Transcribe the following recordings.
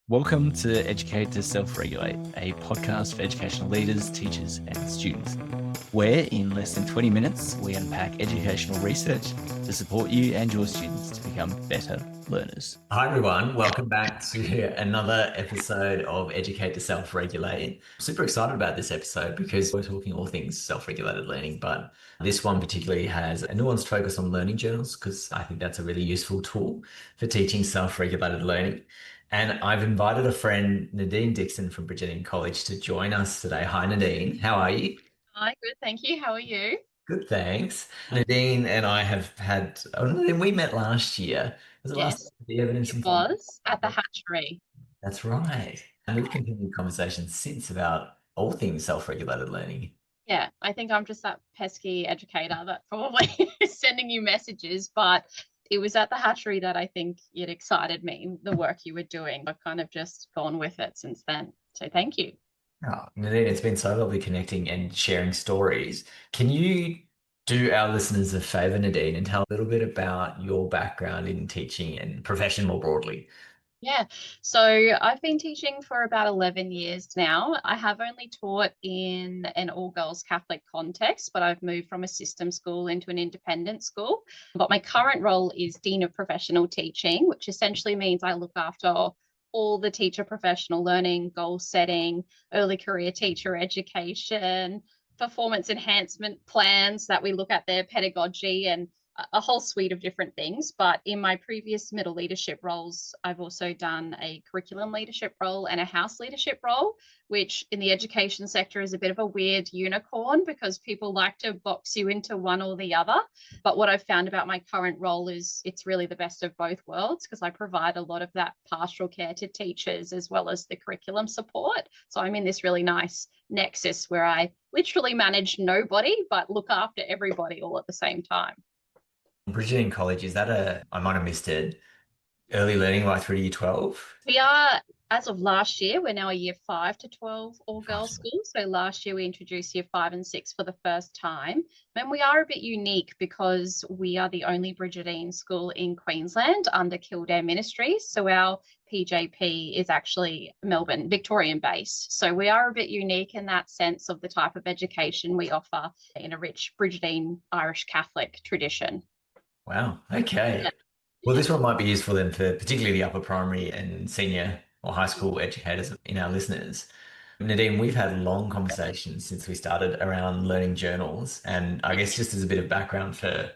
Welcome to Educate to Self-Regulate, a podcast for educational leaders, teachers, and students, where in less than 20 minutes, we unpack educational research to support you and your students to become better learners. Hi, everyone. Welcome back to another episode of Educate to Self-Regulate. Super excited about this episode because we're talking all things self-regulated learning, but this one particularly has a nuanced focus on learning journals because I think that's a really useful tool for teaching self-regulated learning. And I've invited a friend, Nidean Dickson from Brigidine College, to join us today. Hi, Nadine. How are you? Hi, good, thank you. How are you? Good, thanks. Nadine and I have had, Nadine, we met last year. Was it last Yes, year? The evidence it and was at the hatchery. That's right. And we've continued conversations since about all things self-regulated learning. Yeah, I think I'm just that pesky educator that probably is sending you messages, but it was at the hatchery that I think it excited me, the work you were doing. I've kind of just gone with it since then. So thank you. Oh, Nadine, it's been so lovely connecting and sharing stories. Can you do our listeners a favor, Nadine, and tell a little bit about your background in teaching and profession more broadly? Yeah, so I've been teaching for about 11 years now. I have only taught in an all girls Catholic context, but I've moved from a system school into an independent school. But my current role is Dean of Professional Teaching, which essentially means I look after all the teacher professional learning, goal setting, early career teacher education, performance enhancement plans that we look at their pedagogy and a whole suite of different things. But in my previous middle leadership roles, I've also done a curriculum leadership role and a house leadership role, which in the education sector is a bit of a weird unicorn because people like to box you into one or the other. But what I've found about my current role is it's really the best of both worlds because I provide a lot of that pastoral care to teachers as well as the curriculum support. So I'm in this really nice nexus where I literally manage nobody but look after everybody all at the same time. Brigidine College, is that I might have missed it, early learning right through to year 12? We are, as of last year, we're now a year 5 to 12 all girls Awesome. school. So last year we introduced year 5 and 6 for the first time. And we are a bit unique because we are the only Brigidine school in Queensland under Kildare Ministries. So our PJP is actually Melbourne, Victorian based. So we are a bit unique in that sense of the type of education we offer in a rich Brigidine Irish Catholic tradition. Wow. Okay. Yeah. Well, this one might be useful then for particularly the upper primary and senior or high school educators in our listeners. Nadine, we've had long conversations since we started around learning journals. And I guess just as a bit of background for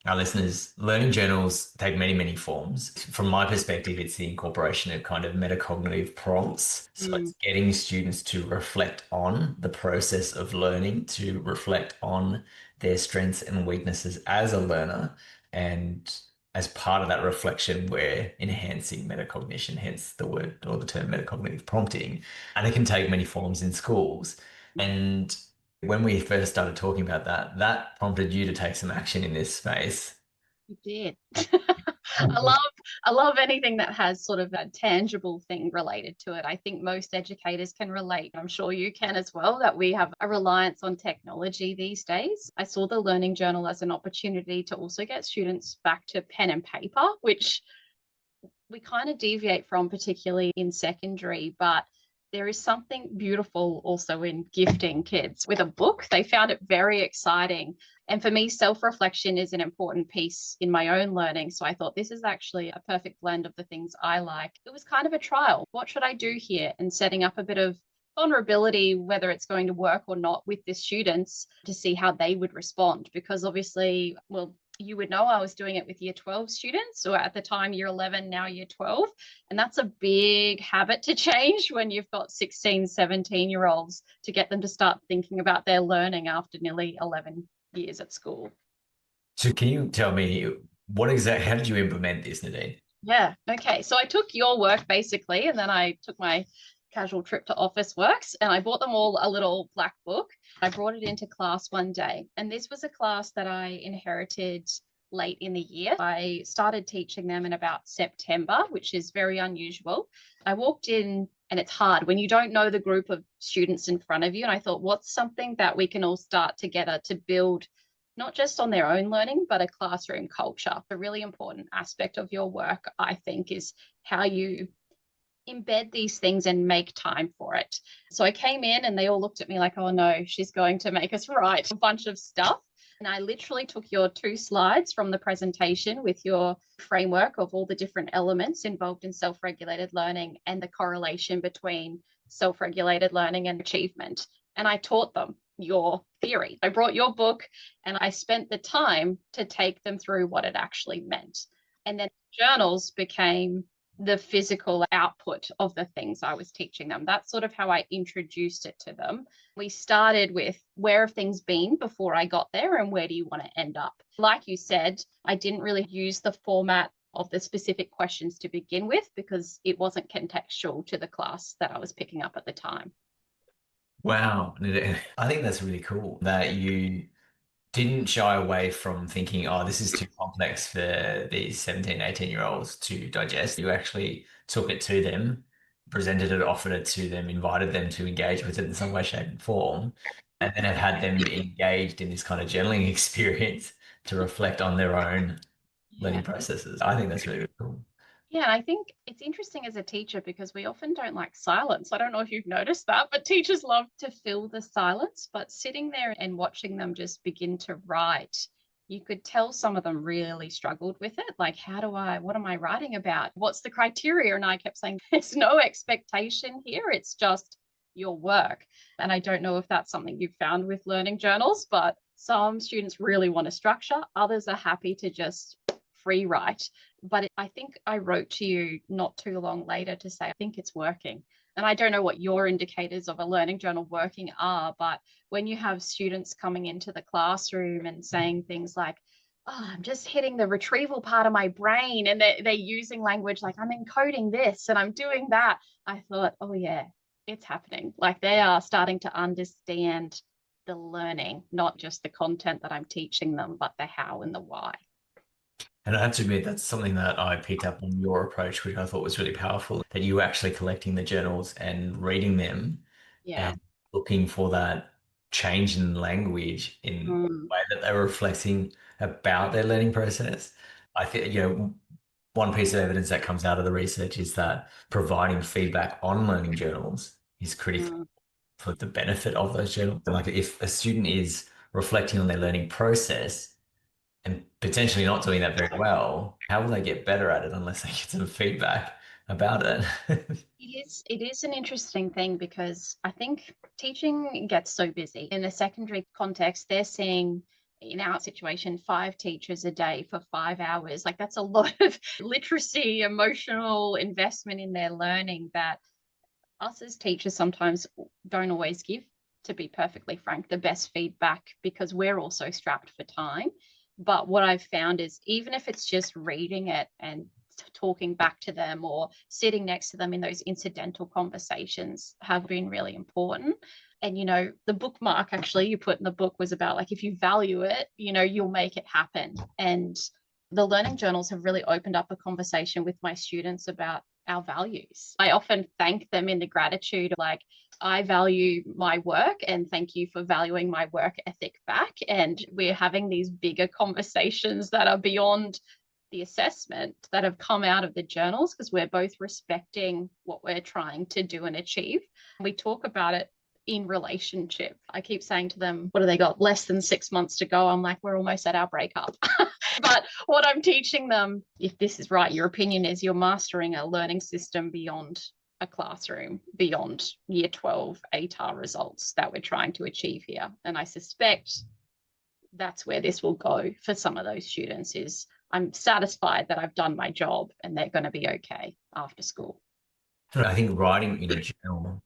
our listeners, learning journals take many, many forms. From my perspective, it's the incorporation of kind of metacognitive prompts. So Mm. it's getting students to reflect on the process of learning, to reflect on their strengths and weaknesses as a learner. And as part of that reflection, we're enhancing metacognition, hence the word or the term metacognitive prompting. And it can take many forms in schools. And when we first started talking about that, that prompted you to take some action in this space. You did. I love I love anything that has sort of a tangible thing related to it. I think most educators can relate. I'm sure you can as well, that we have a reliance on technology these days. I saw the learning journal as an opportunity to also get students back to pen and paper, which we kind of deviate from, particularly in secondary, but there is something beautiful also in gifting kids with a book. They found it very exciting. And for me, self reflection is an important piece in my own learning. So I thought this is actually a perfect blend of the things I like. It was kind of a trial. What should I do here? And setting up a bit of vulnerability, whether it's going to work or not, with the students to see how they would respond. Because obviously, well, you would know I was doing it with year 12 students, or at the time year 11, now year 12. And that's a big habit to change when you've got 16, 17-year-olds, to get them to start thinking about their learning after nearly 11 years at school. So can you tell me how did you implement this, Nadine? Yeah. Okay. So I took your work basically, and then I took my casual trip to Office Works and I bought them all a little black book. I brought it into class one day, and this was a class that I inherited late in the year. I started teaching them in about September, which is very unusual. I walked in, and it's hard when you don't know the group of students in front of you. And I thought, what's something that we can all start together to build not just on their own learning, but a classroom culture? A really important aspect of your work, I think, is how you embed these things and make time for it. So I came in and they all looked at me like, oh no, she's going to make us write a bunch of stuff. And I literally took your 2 slides from the presentation with your framework of all the different elements involved in self-regulated learning and the correlation between self-regulated learning and achievement. And I taught them your theory. I brought your book and I spent the time to take them through what it actually meant. And then journals became the physical output of the things I was teaching them. That's sort of how I introduced it to them. We started with, where have things been before I got there and where do you want to end up? Like you said, I didn't really use the format of the specific questions to begin with because it wasn't contextual to the class that I was picking up at the time. Wow. I think that's really cool that you didn't shy away from thinking, oh, this is too complex for these 17, 18-year-olds to digest. You actually took it to them, presented it, offered it to them, invited them to engage with it in some way, shape, and form, and then have had them engaged in this kind of journaling experience to reflect on their own learning processes. I think that's really, really cool. Yeah, I think it's interesting as a teacher because we often don't like silence. I don't know if you've noticed that, but teachers love to fill the silence. But sitting there and watching them just begin to write, you could tell some of them really struggled with it. Like, what am I writing about? What's the criteria? And I kept saying, there's no expectation here. It's just your work. And I don't know if that's something you've found with learning journals, but some students really want a structure. Others are happy to just free write. But I think I wrote to you not too long later to say, I think it's working. And I don't know what your indicators of a learning journal working are, but when you have students coming into the classroom and saying things like, oh, I'm just hitting the retrieval part of my brain, and they're using language like, I'm encoding this and I'm doing that, I thought, oh yeah, it's happening. Like they are starting to understand the learning, not just the content that I'm teaching them, but the how and the why. And I have to admit, that's something that I picked up on your approach, which I thought was really powerful, that you were actually collecting the journals and reading them Yeah. and looking for that change in language in the way that they were reflecting about their learning process. I think, one piece of evidence that comes out of the research is that providing feedback on learning journals is critical for the benefit of those journals. Like if a student is reflecting on their learning process, and potentially not doing that very well, how will they get better at it unless they get some feedback about it? It is an interesting thing because I think teaching gets so busy. In the secondary context, they're seeing, in our situation, 5 teachers a day for 5 hours. Like that's a lot of literacy, emotional investment in their learning that us as teachers sometimes don't always give, to be perfectly frank, the best feedback because we're also strapped for time. But what I've found is even if it's just reading it and talking back to them or sitting next to them in those incidental conversations have been really important. And, the bookmark actually you put in the book was about like, if you value it, you'll make it happen. And the learning journals have really opened up a conversation with my students about our values. I often thank them in the gratitude, like, I value my work and thank you for valuing my work ethic back. And we're having these bigger conversations that are beyond the assessment that have come out of the journals because we're both respecting what we're trying to do and achieve. We talk about it in relationship. I keep saying to them, what do they got? Less than 6 months to go. I'm like, we're almost at our breakup. But what I'm teaching them, if this is right, your opinion is you're mastering a learning system beyond a classroom, beyond year 12 ATAR results that we're trying to achieve here. And I suspect that's where this will go for some of those students is I'm satisfied that I've done my job and they're going to be okay after school. I think writing in a journal,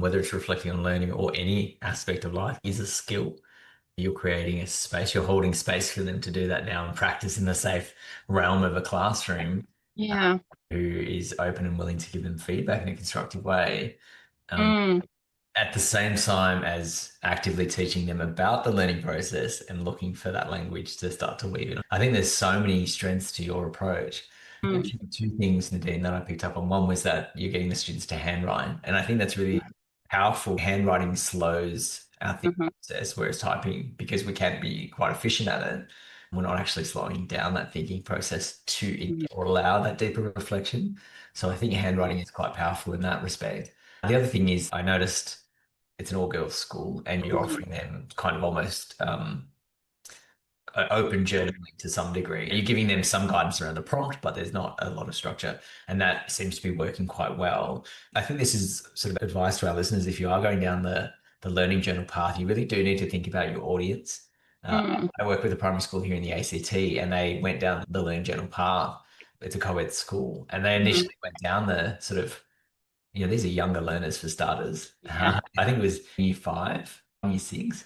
whether it's reflecting on learning or any aspect of life, is a skill. You're creating a space, you're holding space for them to do that now and practice in the safe realm of a classroom. Yeah. Who is open and willing to give them feedback in a constructive way. At the same time as actively teaching them about the learning process and looking for that language to start to weave in. I think there's so many strengths to your approach. You mentioned 2 things, Nadine, that I picked up on. One was that you're getting the students to handwrite. And I think that's really powerful. Handwriting slows our thinking process, whereas typing, because we can be quite efficient at it, We're not actually slowing down that thinking process or allow that deeper reflection. So I think handwriting is quite powerful in that respect. The other thing is I noticed it's an all-girls school and you're offering them kind of almost open journaling to some degree. You're giving them some guidance around the prompt, but there's not a lot of structure. And that seems to be working quite well. I think this is sort of advice to our listeners. If you are going down the learning journal path, you really do need to think about your audience. I work with a primary school here in the ACT and they went down the learning journal path. It's a co-ed school. And they initially went down the sort of, these are younger learners for starters. Yeah. I think it was year 5, year 6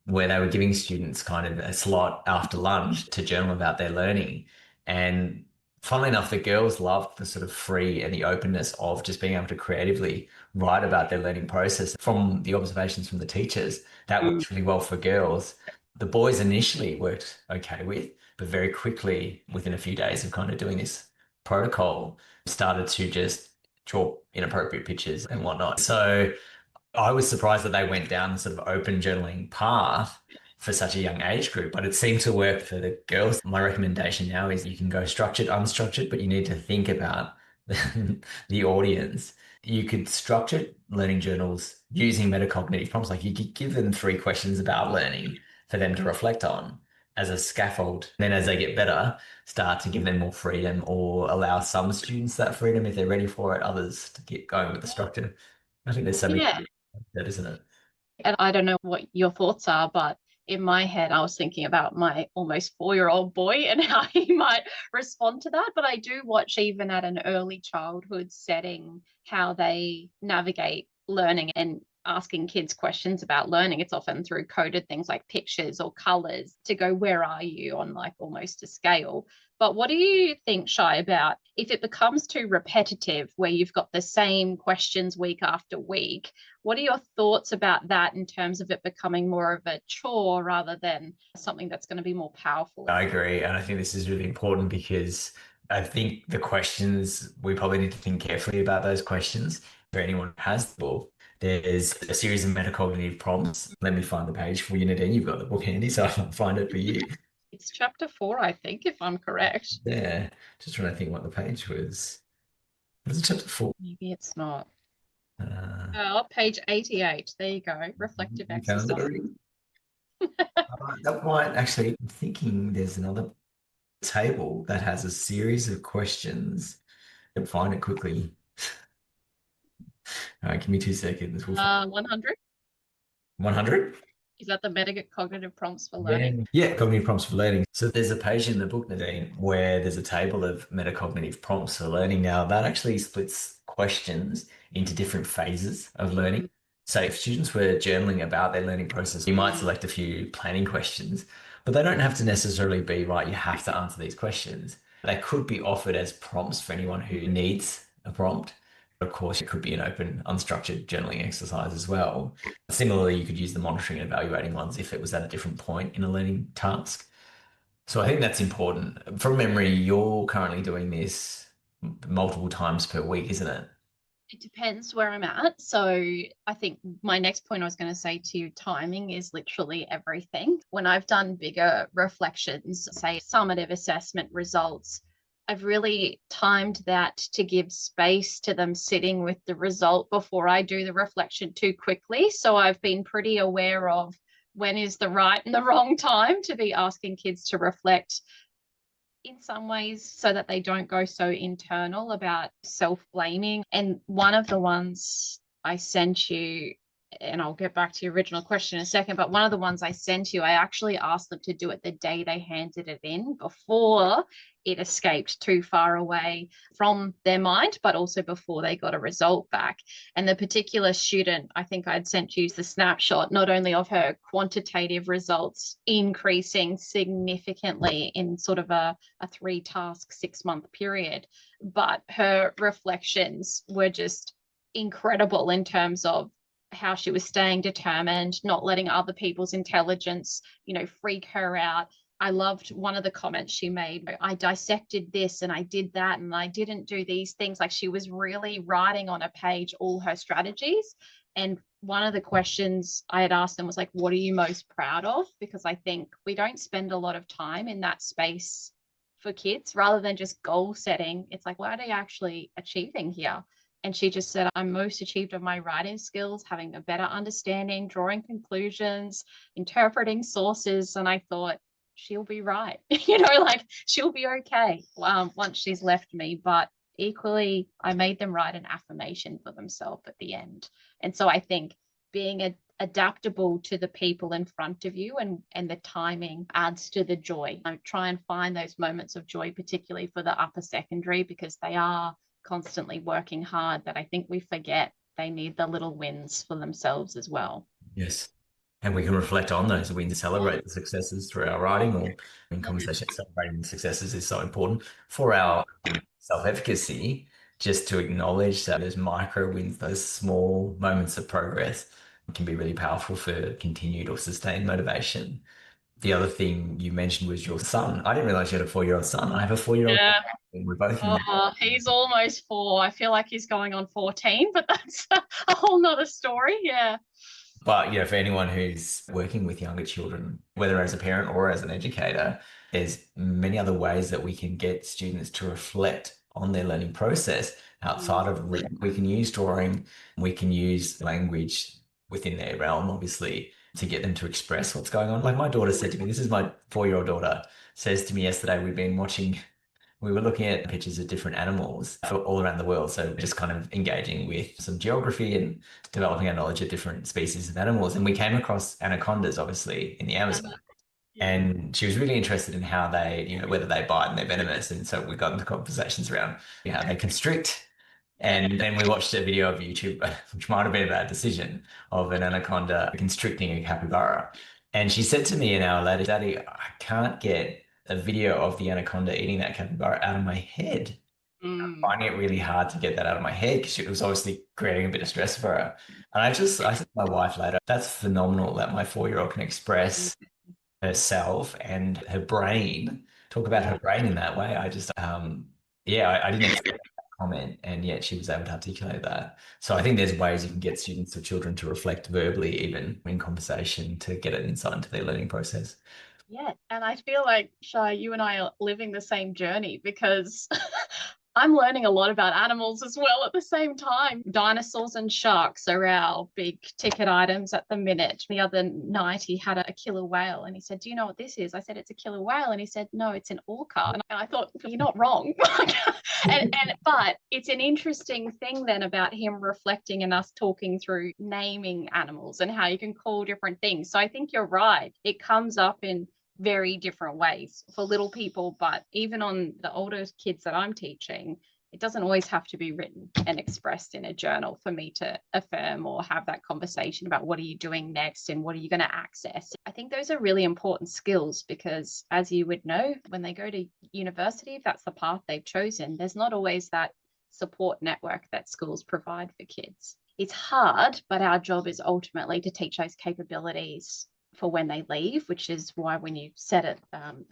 where they were giving students kind of a slot after lunch to journal about their learning. And funnily enough, the girls loved the sort of free and the openness of just being able to creatively write about their learning process. From the observations from the teachers, that worked really well for girls. The boys initially worked okay with, but very quickly, within a few days of kind of doing this protocol, started to just draw inappropriate pictures and whatnot. So I was surprised that they went down the sort of open journaling path for such a young age group, but it seemed to work for the girls. My recommendation now is you can go structured, unstructured, but you need to think about the audience. You could structure learning journals using metacognitive prompts. Like you could give them 3 questions about learning for them to reflect on as a scaffold. Then as they get better, start to give them more freedom or allow some students that freedom if they're ready for it, others to get going with the structure. I think there's something that, isn't it? And I don't know what your thoughts are, but in my head, I was thinking about my almost 4-year-old boy and how he might respond to that. But I do watch, even at an early childhood setting, how they navigate learning and asking kids questions about learning. It's often through coded things like pictures or colors to go, where are you, on like almost a scale. But what do you think, Shai, about if it becomes too repetitive, where you've got the same questions week after week? What are your thoughts about that in terms of it becoming more of a chore rather than something that's going to be more powerful? I agree. And I think this is really important because I think the questions, we probably need to think carefully about those questions. For anyone who has the book, there's a series of metacognitive prompts. Let me find the page for you, Nadine. You've got the book handy, so I'll find it for you. It's chapter 4, I think, if I'm correct. Yeah. Just trying to think what the page was. Was it chapter 4? Maybe it's not. Uh, Oh, page 88. There you go. Reflective you found it exercise. already? That might actually, I'm thinking there's another table that has a series of questions. I'll find it quickly. All right, give me 2 seconds. 100. 100? Is that the metacognitive prompts for learning? Yeah, cognitive prompts for learning. So there's a page in the book, Nadine, where there's a table of metacognitive prompts for learning. Now, that actually splits questions into different phases of learning. So if students were journaling about their learning process, you might select a few planning questions, but they don't have to necessarily be, right, you have to answer these questions. They could be offered as prompts for anyone who needs a prompt. Of course, it could be an open, unstructured journaling exercise as well. Similarly, you could use the monitoring and evaluating ones if it was at a different point in a learning task. So I think that's important. From memory, you're currently doing this multiple times per week, isn't it? It depends where I'm at. So I think my next point I was going to say to you, timing is literally everything. When I've done bigger reflections, say summative assessment results, I've really timed that to give space to them sitting with the result before I do the reflection too quickly. So I've been pretty aware of when is the right and the wrong time to be asking kids to reflect, in some ways, so that they don't go so internal about self-blaming. And one of the ones I sent you, and I'll get back to your original question in a second, but one of the ones I sent you, I actually asked them to do it the day they handed it in, before it escaped too far away from their mind, but also before they got a result back. And the particular student, I think I'd sent you the snapshot, not only of her quantitative results increasing significantly in sort of a 3-task 6-month period, but her reflections were just incredible in terms of how she was staying determined, not letting other people's intelligence, freak her out. I loved one of the comments she made. I dissected this and I did that and I didn't do these things. Like, she was really writing on a page all her strategies. And one of the questions I had asked them was like, what are you most proud of? Because I think we don't spend a lot of time in that space for kids. Rather than just goal setting, it's like, what are you actually achieving here? And she just said, I'm most achieved of my writing skills, having a better understanding, drawing conclusions, interpreting sources. And I thought, she'll be right. Like she'll be okay once she's left me. But equally, I made them write an affirmation for themselves at the end. And so I think being adaptable to the people in front of you and the timing adds to the joy. I try and find those moments of joy, particularly for the upper secondary, because they are constantly working hard, that I think we forget they need the little wins for themselves as well. Yes. And we can reflect on those wins, celebrate the successes through our writing or in conversation. Celebrating the successes is so important for our self-efficacy, just to acknowledge that those micro wins, those small moments of progress can be really powerful for continued or sustained motivation. The other thing you mentioned was your son. I didn't realize you had a 4-year-old son. I have a 4-year-old. Yeah. We're both He's almost 4. I feel like he's going on 14, but that's a whole nother story. Yeah. But, for anyone who's working with younger children, whether as a parent or as an educator, there's many other ways that we can get students to reflect on their learning process outside of written. We can use drawing, we can use language within their realm, obviously, to get them to express what's going on. Like my daughter said to me, this is my 4-year-old daughter, says to me yesterday, we were looking at pictures of different animals all around the world. So just kind of engaging with some geography and developing our knowledge of different species of animals. And we came across anacondas, obviously, in the Amazon. And she was really interested in how they, whether they bite and they're venomous. And so we got into conversations around how they constrict. And then we watched a video of YouTube, which might have been a bad decision, of an anaconda constricting a capybara. And she said to me an hour later, Daddy, I can't get a video of the anaconda eating that capybara out of my head. I'm finding it really hard to get that out of my head because it was obviously creating a bit of stress for her. And I said to my wife later, that's phenomenal that my 4-year-old can express herself and her brain, talk about her brain in that way. I just, I didn't expect that comment, and yet she was able to articulate that. So I think there's ways you can get students or children to reflect verbally, even in conversation, to get an insight into their learning process. Yeah. And I feel like, Shai, you and I are living the same journey because I'm learning a lot about animals as well at the same time. Dinosaurs and sharks are our big ticket items at the minute. The other night he had a killer whale and he said, do you know what this is? I said, it's a killer whale. And he said, no, it's an orca. And I thought, you're not wrong. But it's an interesting thing then about him reflecting and us talking through naming animals and how you can call different things. So I think you're right. It comes up in very different ways for little people, but even on the older kids that I'm teaching, it doesn't always have to be written and expressed in a journal for me to affirm or have that conversation about what are you doing next and what are you going to access. I think those are really important skills because, as you would know, when they go to university, if that's the path they've chosen, there's not always that support network that schools provide for kids. It's hard, but our job is ultimately to teach those capabilities for when they leave, which is why when you said it,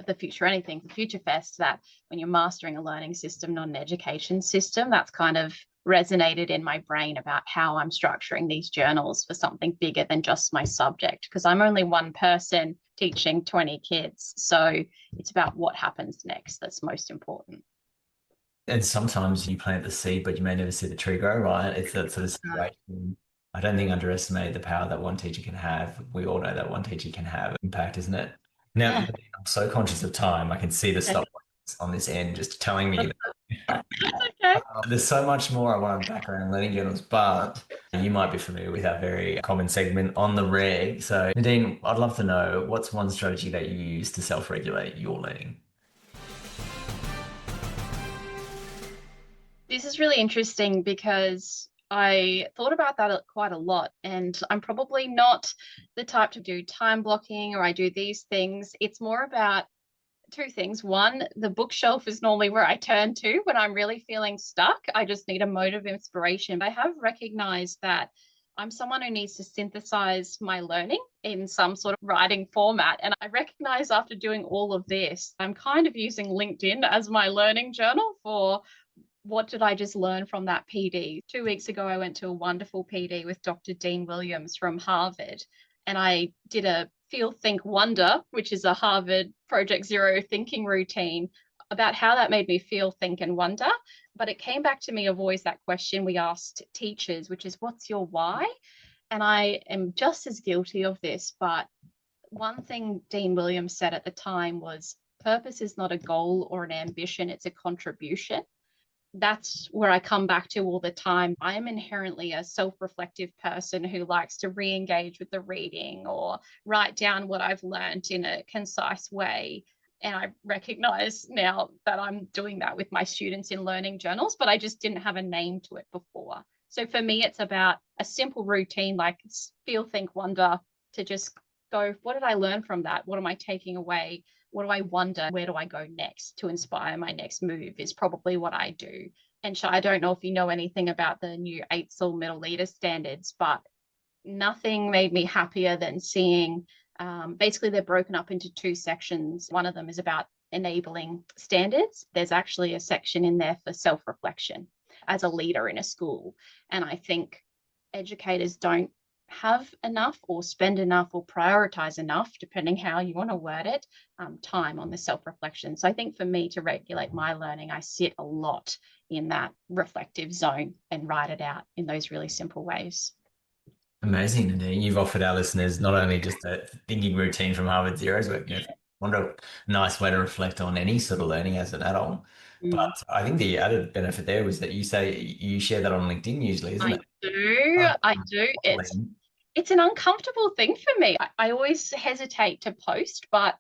the Future Anything for Future Fest, that when you're mastering a learning system, not an education system, that's kind of resonated in my brain about how I'm structuring these journals for something bigger than just my subject, because I'm only one person teaching 20 kids. So it's about what happens next that's most important. And sometimes you plant the seed, but you may never see the tree grow, right? It's that sort of situation. I don't think underestimate the power that one teacher can have. We all know that one teacher can have impact, isn't it? Now, I'm so conscious of time. I can see the stop on this end just telling me that there's so much more I want to unpack around learning journals, but you might be familiar with our very common segment on the reg. So, Nadine, I'd love to know, what's one strategy that you use to self-regulate your learning? This is really interesting because I thought about that quite a lot, and I'm probably not the type to do time blocking or I do these things. It's more about two things. One, the bookshelf is normally where I turn to when I'm really feeling stuck. I just need a mode of inspiration. I have recognized that I'm someone who needs to synthesize my learning in some sort of writing format. And I recognize after doing all of this, I'm kind of using LinkedIn as my learning journal for what did I just learn from that PD? 2 weeks ago, I went to a wonderful PD with Dr. Dean Williams from Harvard, and I did a Feel, Think, Wonder, which is a Harvard Project Zero thinking routine about how that made me feel, think, and wonder. But it came back to me of always that question we asked teachers, which is, what's your why? And I am just as guilty of this, but one thing Dean Williams said at the time was, purpose is not a goal or an ambition, it's a contribution. That's where I come back to all the time. I am inherently a self-reflective person who likes to re-engage with the reading or write down what I've learned in a concise way. And I recognize now that I'm doing that with my students in learning journals, but I just didn't have a name to it before. So for me, it's about a simple routine like feel, think, wonder, to just go, what did I learn from that? What am I taking away? What do I wonder? Where do I go next to inspire my next move is probably what I do. And I don't know if you know anything about the new AITSL Middle Leader Standards, but nothing made me happier than seeing, basically they're broken up into 2 sections. One of them is about enabling standards. There's actually a section in there for self-reflection as a leader in a school. And I think educators don't have enough or spend enough or prioritize enough, depending how you want to word it, time on the self-reflection. So I think for me to regulate my learning, I sit a lot in that reflective zone and write it out in those really simple ways. Amazing, Nadine. You've offered our listeners not only just a thinking routine from Harvard Zero's work, what a nice way to reflect on any sort of learning as an adult. But I think the added benefit there was that you say you share that on LinkedIn usually, isn't it? I do. It's an uncomfortable thing for me. I always hesitate to post, but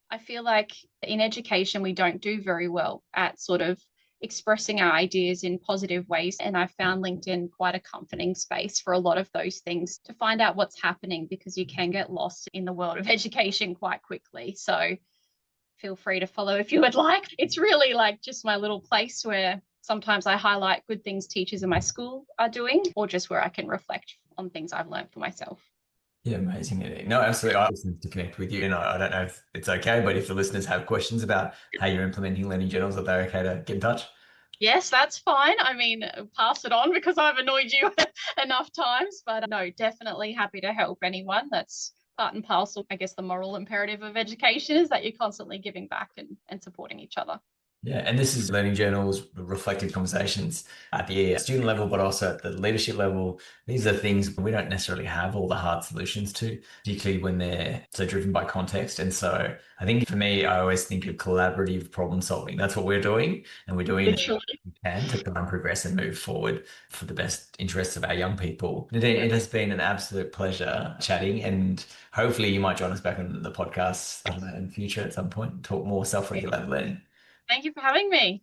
I feel like in education, we don't do very well at sort of expressing our ideas in positive ways. And I found LinkedIn quite a comforting space for a lot of those things to find out what's happening, because you can get lost in the world of education quite quickly. So feel free to follow if you would like. It's really like just my little place where sometimes I highlight good things teachers in my school are doing, or just where I can reflect on things I've learned for myself. Yeah, amazing. No, absolutely. I listen to connect with you, and I don't know if it's okay, but if the listeners have questions about how you're implementing learning journals, are they okay to get in touch? Yes, that's fine. I mean, pass it on because I've annoyed you enough times, but no, definitely happy to help anyone. That's part and parcel. I guess the moral imperative of education is that you're constantly giving back and supporting each other. Yeah, and this is learning journals, reflective conversations at the student level, but also at the leadership level. These are things we don't necessarily have all the hard solutions to, particularly when they're so driven by context. And so I think for me, I always think of collaborative problem solving. That's what we're doing. And we're doing what we can to try and progress and move forward for the best interests of our young people. Nadine, it has been an absolute pleasure chatting, and hopefully you might join us back on the podcast in the future at some point, talk more self-regulated learning. Thank you for having me.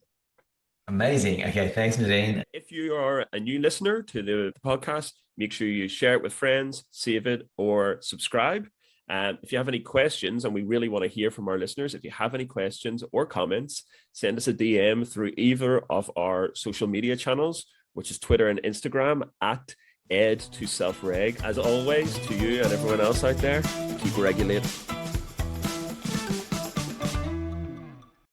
Amazing. Okay, thanks, Nadine. If you are a new listener to the podcast, make sure you share it with friends, save it, or subscribe. If you have any questions, and we really want to hear from our listeners, if you have any questions or comments, send us a DM through either of our social media channels, which is Twitter and Instagram at ed2selfreg. As always, to you and everyone else out there, keep regulated.